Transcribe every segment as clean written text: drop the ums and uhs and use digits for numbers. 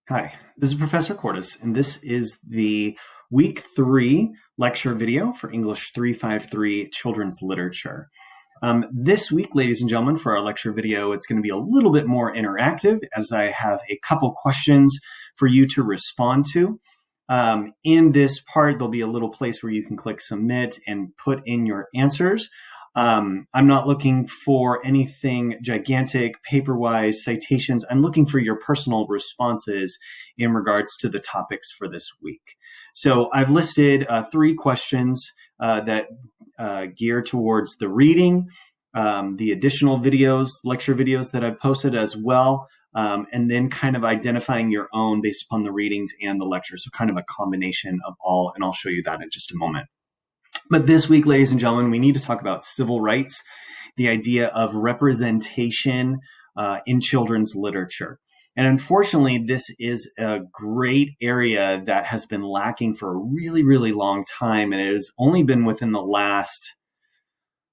Hi, this is Professor Cordes, and this is the week 3 lecture video for English 353 Children's Literature. This week, ladies and gentlemen, for our lecture video, it's going to be a little bit more interactive as I have a couple questions for you to respond to. In this part, there'll be a little place where you can click submit and put in your answers. I'm not looking for anything gigantic, paper-wise, citations. I'm looking for your personal responses in regards to the topics for this week. So I've listed 3 questions that gear towards the reading, the additional videos, lecture videos that I've posted as well, and then kind of identifying your own based upon the readings and the lecture. So kind of a combination of all, and I'll show you that in just a moment. But this week, ladies and gentlemen, we need to talk about civil rights, the idea of representation in children's literature. And unfortunately, this is a great area that has been lacking for a really, really long time. And it has only been within the last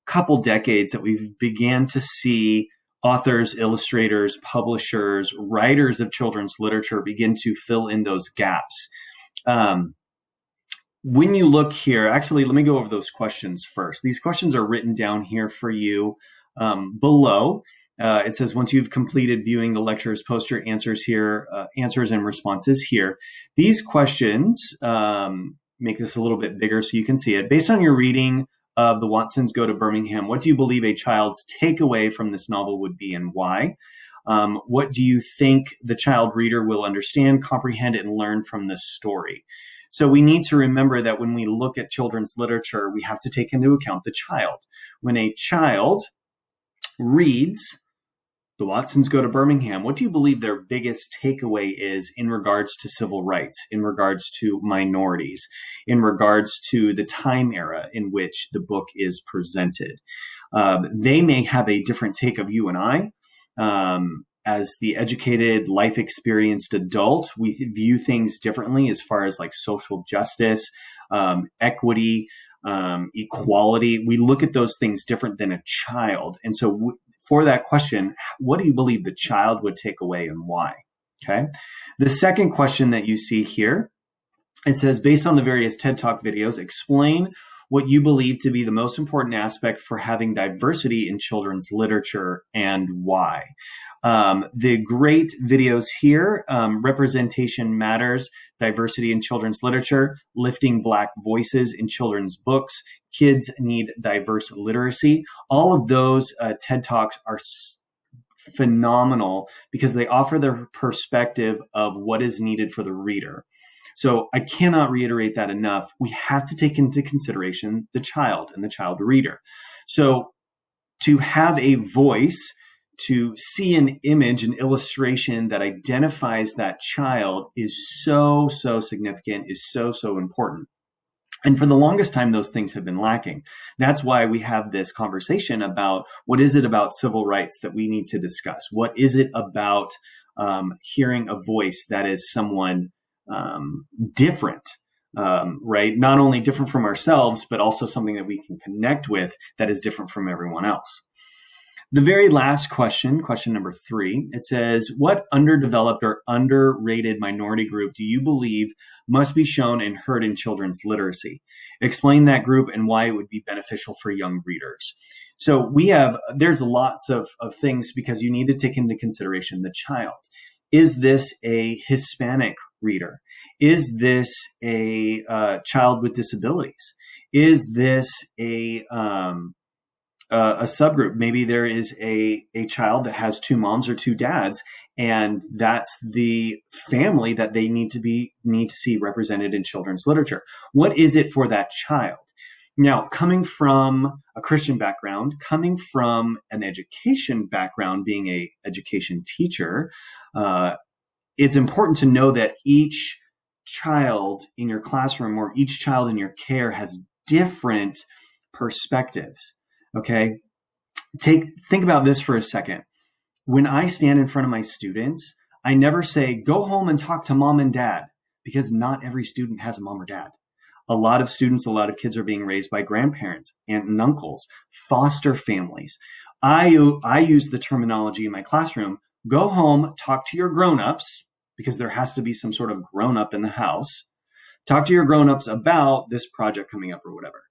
couple decades that we've began to see authors, illustrators, publishers, writers of children's literature begin to fill in those gaps. When you look here, actually, let me go over those questions first. These questions are written down here for you below. It says, once you've completed viewing the lectures, post your answers here, answers and responses here. These questions make this a little bit bigger so you can see it. Based on your reading of The Watsons Go to Birmingham, what do you believe a child's takeaway from this novel would be and why? What do you think the child reader will understand, comprehend, and learn from this story? So we need to remember that when we look at children's literature, we have to take into account the child. When a child reads The Watsons Go to Birmingham, what do you believe their biggest takeaway is in regards to civil rights, in regards to minorities, in regards to the time era in which the book is presented? They may have a different take of you and I. As the educated, life-experienced adult, we view things differently as far as like social justice, equity, equality. We look at those things different than a child. And so for that question, what do you believe the child would take away and why? Okay. The second question that you see here, it says, based on the various TED Talk videos, explain what you believe to be the most important aspect for having diversity in children's literature and why. The great videos here, Representation Matters, Diversity in Children's Literature, Lifting Black Voices in Children's Books, Kids Need Diverse Literacy. All of those TED Talks are phenomenal because they offer the perspective of what is needed for the reader. So I cannot reiterate that enough. We have to take into consideration the child and the child reader. So to have a voice, to see an image, an illustration that identifies that child is so, so significant, is so, so important. And for the longest time, those things have been lacking. That's why we have this conversation about what is it about civil rights that we need to discuss? What is it about hearing a voice that is someone different, right? Not only different from ourselves, but also something that we can connect with that is different from everyone else. The very last question, question number 3, it says, what underdeveloped or underrated minority group do you believe must be shown and heard in children's literacy? Explain that group and why it would be beneficial for young readers. So there's lots of things because you need to take into consideration the child. Is this a Hispanic reader? Is this a child with disabilities? Is this a subgroup? Maybe there is a child that has 2 moms or 2 dads, and that's the family that they need to see represented in children's literature. What is it for that child? Now, coming from a Christian background, coming from an education background, being an education teacher, it's important to know that each child in your classroom or each child in your care has different perspectives. Okay. Think about this for a second. When I stand in front of my students, I never say, go home and talk to mom and dad, because not every student has a mom or dad. A lot of students, a lot of kids are being raised by grandparents, aunt and uncles, foster families. I use the terminology in my classroom, go home, talk to your grown-ups, because there has to be some sort of grown-up in the house. Talk to your grown-ups about this project coming up or whatever.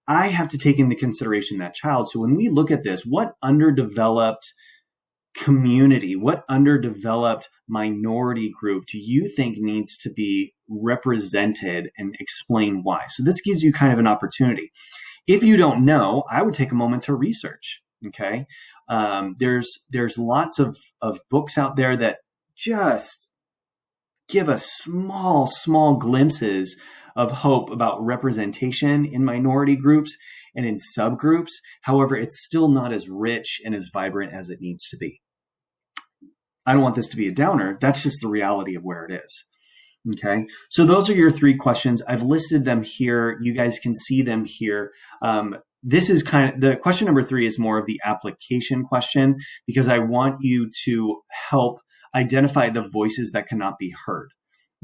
I have to take into consideration that child. So when we look at this, what underdeveloped community, what underdeveloped minority group do you think needs to be represented, and explain why? So this gives you kind of an opportunity. If you don't know, I would take a moment to research. Okay. There's lots of books out there that just give us small glimpses of hope about representation in minority groups and in subgroups. However, it's still not as rich and as vibrant as it needs to be. I don't want this to be a downer. That's just the reality of where it is. Okay. So those are your 3 questions. I've listed them here. You guys can see them here. This is kind of the question number 3 is more of the application question, because I want you to help identify the voices that cannot be heard.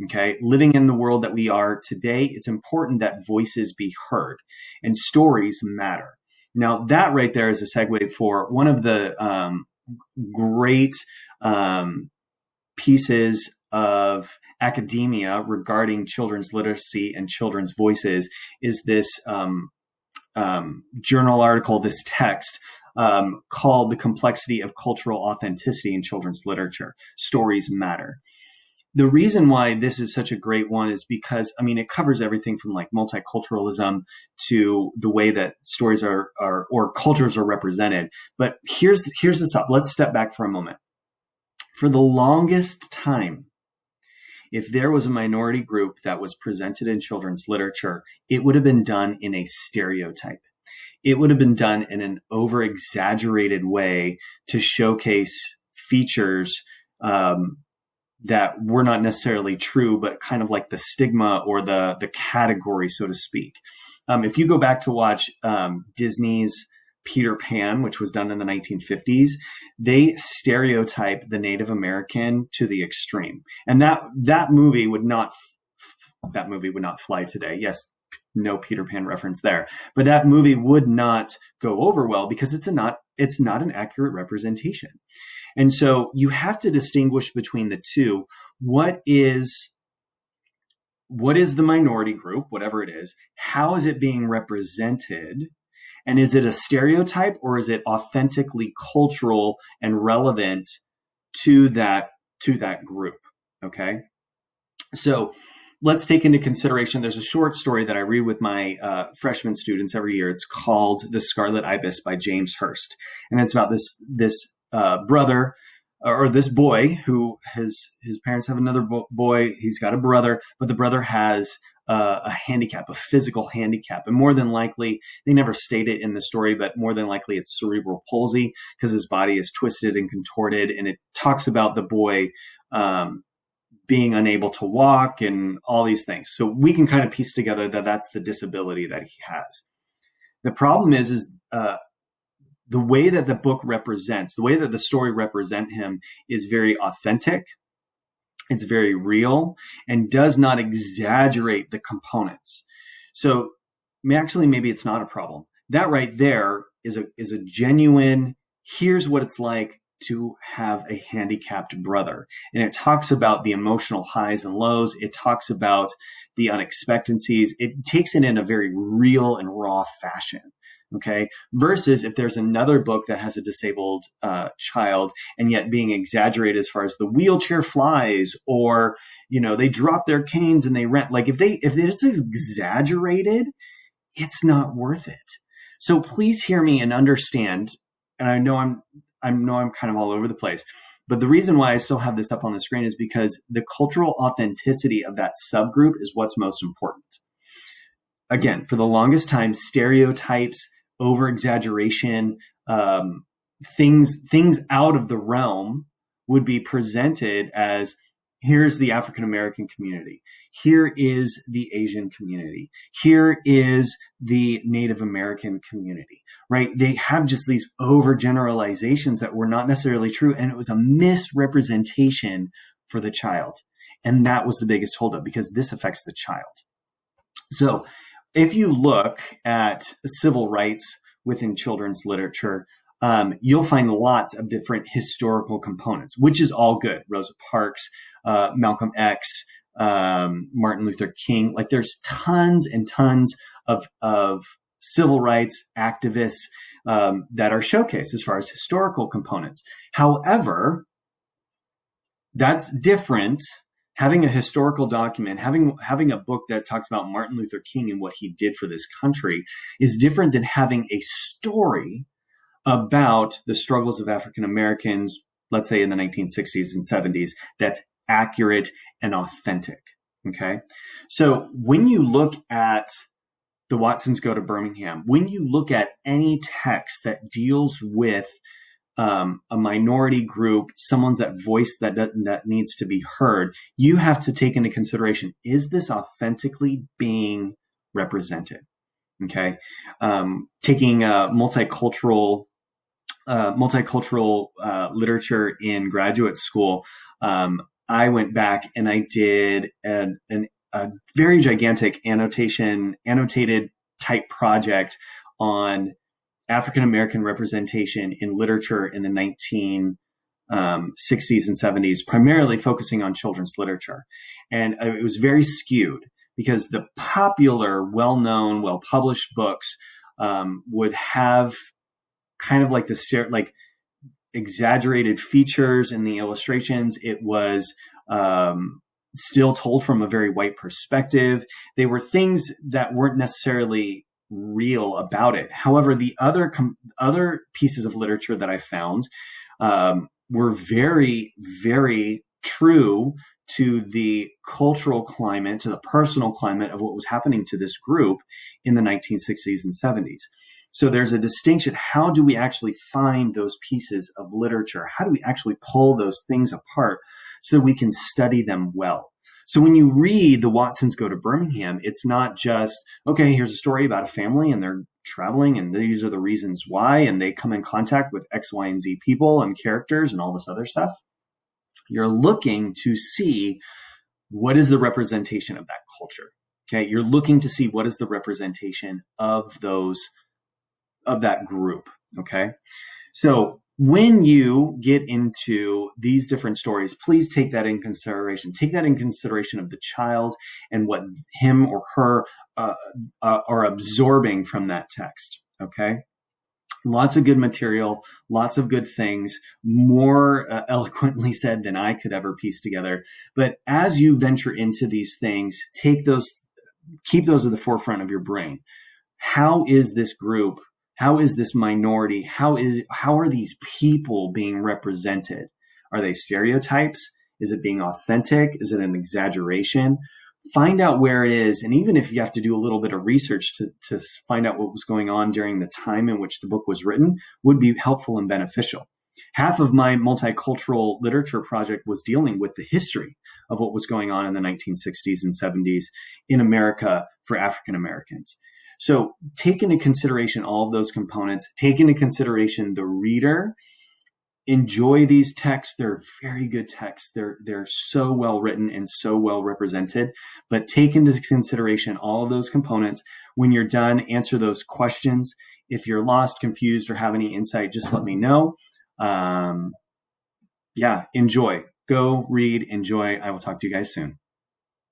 Okay. Living in the world that we are today, it's important that voices be heard, and stories matter. Now that right there is a segue for one of the great pieces of academia regarding children's literacy and children's voices is this journal article, this text called The Complexity of Cultural Authenticity in Children's Literature. Stories Matter. The reason why this is such a great one is because, I mean, it covers everything from like multiculturalism to the way that stories are or cultures are represented. But here's the stuff. Let's step back for a moment. For the longest time, if there was a minority group that was presented in children's literature, it would have been done in a stereotype. It would have been done in an over-exaggerated way to showcase features that were not necessarily true, but kind of like the stigma or the category, so to speak. If you go back to watch Disney's Peter Pan, which was done in the 1950s, they stereotype the Native American to the extreme. And that movie would not fly today. Yes, no Peter Pan reference there. But that movie would not go over well because it's not an accurate representation. And so you have to distinguish between the two. What is the minority group, whatever it is? How is it being represented? And is it a stereotype, or is it authentically cultural and relevant to that group? Okay. So let's take into consideration, there's a short story that I read with my freshman students every year. It's called The Scarlet Ibis by James Hurst. And it's about this brother, or this boy who his parents have another boy. He's got a brother, but the brother has a handicap, a physical handicap. And more than likely, they never state it in the story, but more than likely it's cerebral palsy because his body is twisted and contorted. And it talks about the boy being unable to walk and all these things. So we can kind of piece together that that's the disability that he has. The problem is the way that the book represents, the way that the story represent him is very authentic. It's very real and does not exaggerate the components. So maybe it's not a problem. That right there is a genuine, here's what it's like to have a handicapped brother. And it talks about the emotional highs and lows. It talks about the unexpectancies. It takes it in a very real and raw fashion. Okay. Versus if there's another book that has a disabled child and yet being exaggerated as far as the wheelchair flies, or, they drop their canes and they rent. Like if it's exaggerated, it's not worth it. So please hear me and understand. And I know I'm kind of all over the place, but the reason why I still have this up on the screen is because the cultural authenticity of that subgroup is what's most important. Again, for the longest time, stereotypes, over-exaggeration, things out of the realm would be presented as, here's the African American community. Here is the Asian community. Here is the Native American community, right? They have just these overgeneralizations that were not necessarily true. And it was a misrepresentation for the child. And that was the biggest holdup, because this affects the child. So if you look at civil rights within children's literature, you'll find lots of different historical components, which is all good. Rosa Parks, Malcolm X, Martin Luther King. Like there's tons and tons of civil rights activists that are showcased as far as historical components. However, that's different. Having a historical document, having a book that talks about Martin Luther King and what he did for this country is different than having a story about the struggles of African Americans, let's say in the 1960s and 70s, that's accurate and authentic. Okay. So when you look at the Watsons Go to Birmingham, when you look at any text that deals with a minority group, someone's that voice that needs to be heard, you have to take into consideration, is this authentically being represented? Okay. Taking multicultural literature in graduate school, I went back and I did a very gigantic annotated type project on African American representation in literature in the 1960s and 70s, primarily focusing on children's literature. And it was very skewed because the popular, well-known, well-published books would have kind of like exaggerated features in the illustrations. It was still told from a very white perspective. They were things that weren't necessarily real about it. However, the other pieces of literature that I found were very, very true to the cultural climate, to the personal climate of what was happening to this group in the 1960s and 70s. So there's a distinction. How do we actually find those pieces of literature? How do we actually pull those things apart so we can study them well? So when you read The Watsons Go to Birmingham, it's not just, okay, here's a story about a family and they're traveling and these are the reasons why, and they come in contact with X, Y, and Z people and characters and all this other stuff. You're looking to see what is the representation of that culture. Okay, you're looking to see what is the representation of that group. Okay, so when you get into these different stories, please take that in consideration. Take that in consideration of the child and what him or her are absorbing from that text. Okay. Lots of good material, lots of good things, more eloquently said than I could ever piece together. But as you venture into these things, keep those at the forefront of your brain. How is this group? How is this minority? How are these people being represented? Are they stereotypes? Is it being authentic? Is it an exaggeration? Find out where it is. And even if you have to do a little bit of research to find out what was going on during the time in which the book was written, would be helpful and beneficial. Half of my multicultural literature project was dealing with the history of what was going on in the 1960s and 70s in America for African Americans. So take into consideration all of those components. Take into consideration the reader. Enjoy these texts. They're very good texts. They're so well written and so well represented. But take into consideration all of those components. When you're done, answer those questions. If you're lost, confused, or have any insight, just let me know. Enjoy. Go read, enjoy. I will talk to you guys soon.